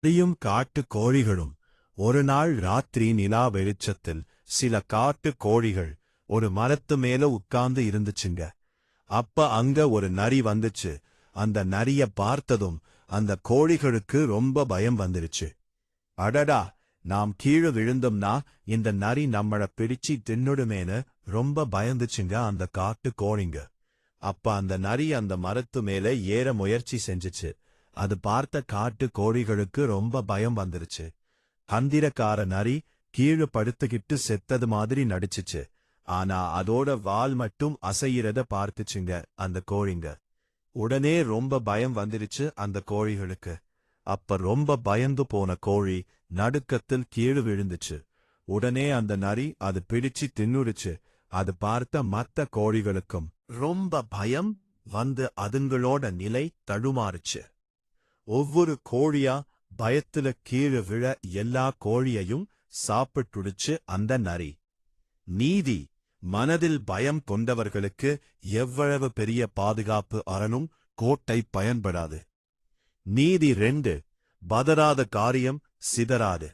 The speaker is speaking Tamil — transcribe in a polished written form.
நரியும் காட்டு கோழிகளும். ஒரு நாள் ராத்திரி நிலா வெளிச்சத்தில் சில காட்டு கோழிகள் ஒரு மரத்து மேல உட்கார்ந்து இருந்துச்சுங்க. அப்ப அங்க ஒரு நரி வந்துச்சு. அந்த நரிய பார்த்ததும் அந்த கோழிகளுக்கு ரொம்ப பயம் வந்துருச்சு. அடடா, நாம் கீழே விழுந்தோம்னா இந்த நரி நம்மள பிடிச்சி தின்னுடுமேன்னு ரொம்ப பயந்துச்சுங்க அந்த காட்டு கோழிங்க. அப்ப அந்த நரி அந்த மரத்து மேல ஏற முயற்சி செஞ்சுச்சு. அது பார்த்த காட்டு கோழிகளுக்கு ரொம்ப பயம் வந்துருச்சு. தந்திரக்கார நரி கீழே படுத்துக்கிட்டு செத்தது மாதிரி நடிச்சுச்சு. ஆனா அதோட வால் மட்டும் அசையிறத பார்த்துச்சுங்க அந்த கோழிங்க. உடனே ரொம்ப பயம் வந்துருச்சு அந்த கோழிகளுக்கு. அப்ப ரொம்ப பயந்து போன கோழி நடுக்கத்தில் கீழே விழுந்துச்சு. உடனே அந்த நரி அது பிடிச்சு தின்னுடுச்சு. அது பார்த்த மத்த கோழிகளுக்கும் ரொம்ப பயம் வந்து அதுங்களோட நிலை தடுமாறுச்சு. ஒவ்வொரு கோழியா பயத்துல கீழே விழ எல்லா கோழியையும் சாப்பிட்டுடுச்சு அந்த நரி. நீதி: மனதில் பயம் கொண்டவர்களுக்கு எவ்வளவு பெரிய பாதுகாப்பு அரணும் கோட்டை பயன்படாது. நீதி 2: பதறாத காரியம் சிதறாது.